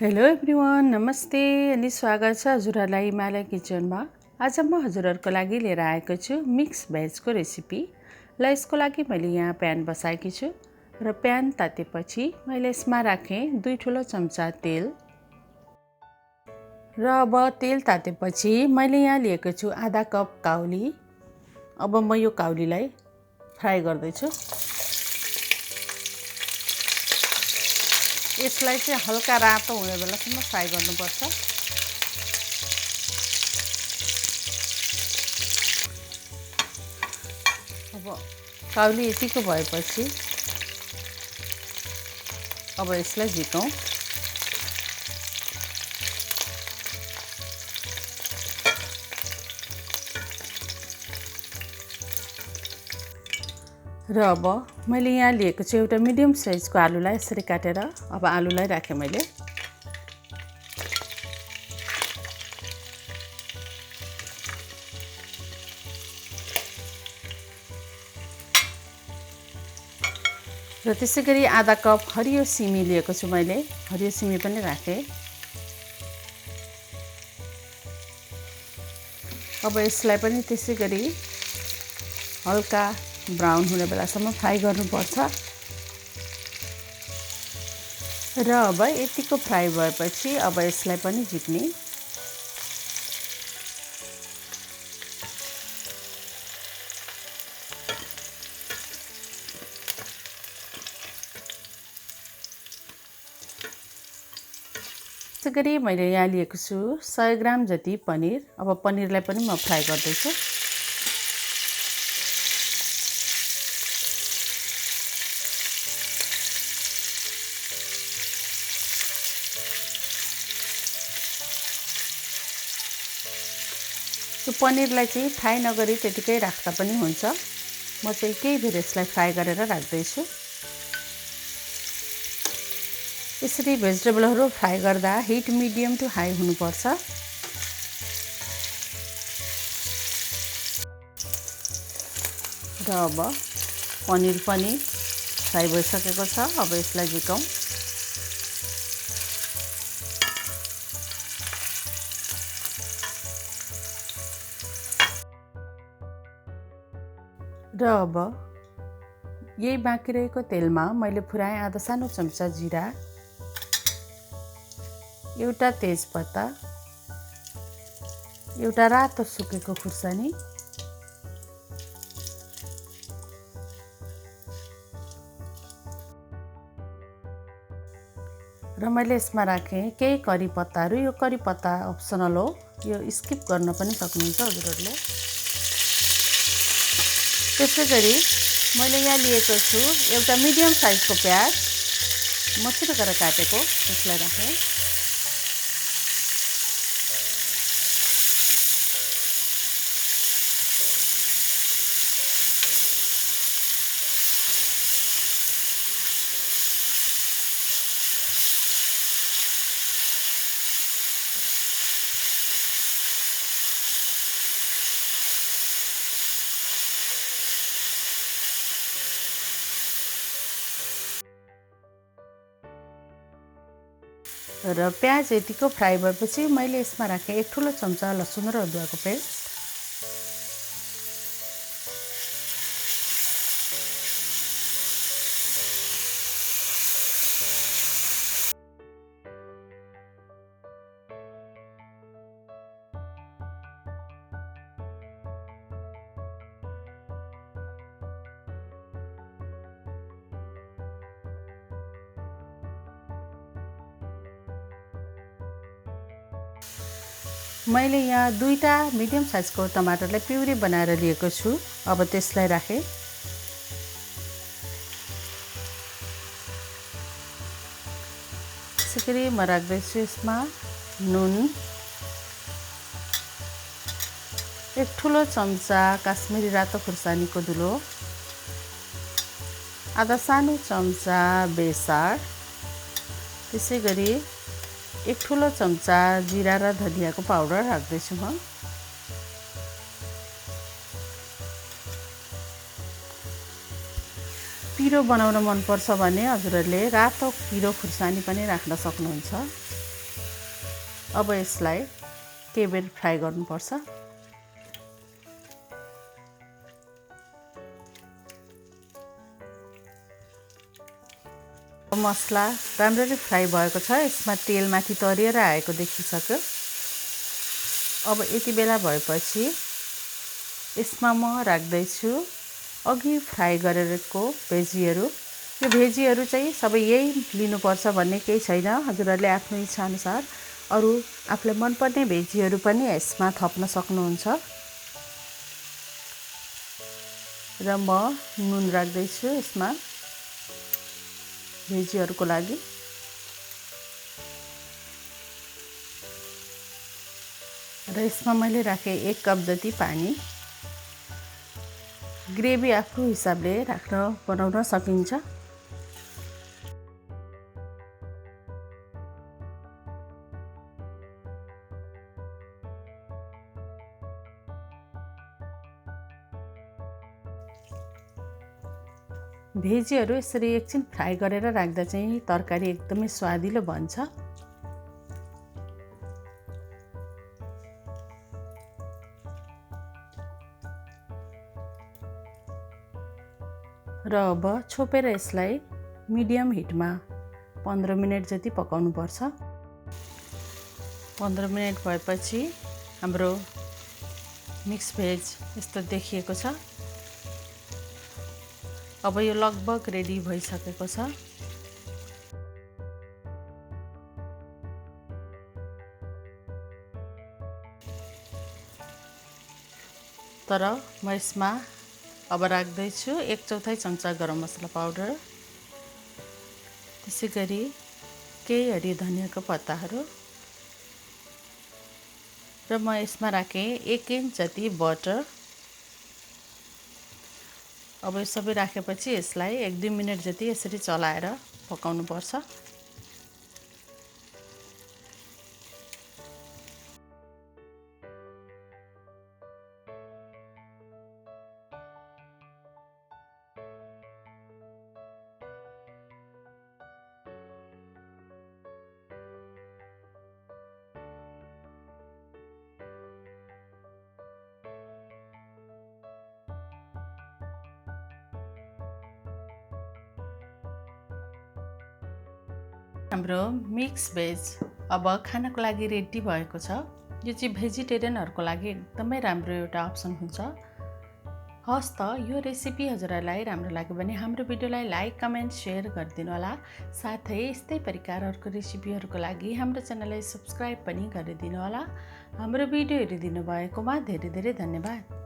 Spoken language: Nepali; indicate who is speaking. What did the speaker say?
Speaker 1: हेलो एभ्रिवान, नमस्ते अनि स्वागत छ हजुरहरूलाई हिमालय किचनमा। आज म हजुरहरूको लागि लिएर आएको छु मिक्स भेजको रेसिपी। ल यसको लागि मैले यहाँ प्यान बसाएकी छु र प्यान तातेपछि मैले यसमा राखेँ 2 ठुलो चम्चा तेल। र अब तेल तातेपछि मैले यहाँ लिएको छु आधा कप काउली। अब म यो काउलीलाई फ्राई गर्दैछु। यसलाई चाहिँ हल्का रातो हुने बेलासम्म फ्राई गर्नुपर्छ। अब काउली यतिको भएपछि अब यसलाई झिकौँ। र अब मैले यहाँ लिएको छु एउटा मिडियम साइजको आलुलाई यसरी काटेर अब आलुलाई राखेँ मैले। र त्यसै गरी आधा कप हरियो सिमी लिएको छु मैले, हरियो सिमी पनि राखेँ। अब यसलाई पनि त्यसै गरी हल्का ब्राउन हुने बेलासम्म फ्राई गर्नुपर्छ। र अब यतिको फ्राई भएपछि अब यसलाई पनि झिक्ने। त्यसै गरी मैले यहाँ लिएको छु 100 ग्राम जति पनिर। अब पनिरलाई पनि म फ्राई गर्दैछु। त्यो पनिरलाई चाहिँ फ्राई नगरी त्यतिकै राख्दा पनि हुन्छ। म चाहिँ केही बेर यसलाई फ्राई गरेर राख्दैछु। यसरी भेजिटेबलहरू फ्राई गर्दा हिट मिडियम टु हाई हुनुपर्छ। र अब पनिर पनि फ्राई भइसकेको छ। अब यसलाई झिकौँ। र अब यही बाँकी रहेको तेलमा मैले फुराएँ आधा सानो चम्चा जिरा, एउटा तेजपत्ता, एउटा रातो सुकेको खुर्सानी, र मैले यसमा राखेँ केही करी पत्ताहरू। यो करी पत्ता अप्सनल हो, यो स्किप गर्न पनि सक्नुहुन्छ हजुरहरूले। त्यसै गरी मैले यहाँ लिएको छु एउटा मिडियम साइजको प्याज, मसिनो गरेर काटेको, त्यसलाई राखेँ। र प्याज यतिको फ्राई भएपछि मैले यसमा राखेँ 1 ठुलो चम्चा लसुन र अदुवाको पेस्ट। मैले यहाँ 2टा मिडियम साइजको टमाटरलाई प्युरी बनाएर लिएको छु। अब त्यसलाई राखेँ। त्यसै गरी म राख्दैछु यसमा नुन, 1 ठुलो चम्चा काश्मिरी रातो खुर्सानीको धुलो, आधा सानो चम्चा बेसार, त्यसै गरी 1 ठुलो चम्चा जिरा र धनियाको पाउडर राख्दैछु म। पिरो बनाउन मन पर्छ भने हजुरहरूले रातो पिरो खुर्सानी पनि राख्न सक्नुहुन्छ। अब यसलाई केही बेर फ्राई गर्नुपर्छ। मसला राम्ररी फ्राई भएको छ, यसमा तेल माथि तरिएर आएको देखिसक्यो। अब यति बेला भएपछि यसमा म राख्दैछु अघि फ्राई गरेको भेजीहरू। यो भेजीहरू चाहिँ सबै यही लिनुपर्छ भन्ने केही छैन, हजुरहरूले आफ्नो इच्छा अनुसार अरू आफूलाई मनपर्ने भेजीहरू पनि यसमा थप्न सक्नुहुन्छ। र म नुन राख्दैछु यसमा भेजीहरूको लागि। र यसमा मैले राखेँ 1 कप जति पानी। ग्रेभी आफ्नो हिसाबले बनाउन सकिन्छ। भेजीहरू यसरी एकछिन फ्राई गरेर राख्दा चाहिँ तरकारी एकदमै स्वादिलो बन्छ। र अब छोपेर यसलाई मिडियम हिटमा 15 मिनट जति पकाउनु पर्छ। 15 मिनट भएपछि हाम्रो मिक्स भेज यस्तो देखिएको छ। अब यो लगभग रेडी भइसकेको छ। तर म यसमा अब राख्दैछु 1/4 चम्चा गरम मसला पाउडर, त्यसै गरी केही हरियो धनियाँको पत्ताहरू, र म यसमा राखेँ 1 इंच जति बटर। अब यो सबै राखेपछि यसलाई 1-2 मिनट जति यसरी चलाएर पकाउनु पर्छ। हाम्रो मिक्स भेज अब खानको लागि रेडी भएको छ। यो चाहिँ भेजिटेरियनहरूको लागि एकदमै राम्रो एउटा अप्सन हुन्छ। हस् त यो रेसिपी हजुरहरूलाई राम्रो लाग्यो भने हाम्रो भिडियोलाई लाइक, कमेन्ट, शेयर गरिदिनु होला। साथै यस्तै प्रकारको रेसिपीहरूको लागि हाम्रो च्यानललाई सब्स्क्राइब पनि गरिदिनु होला। हाम्रो भिडियो हेरिदिनु भएकोमा धेरै धेरै धन्यवाद।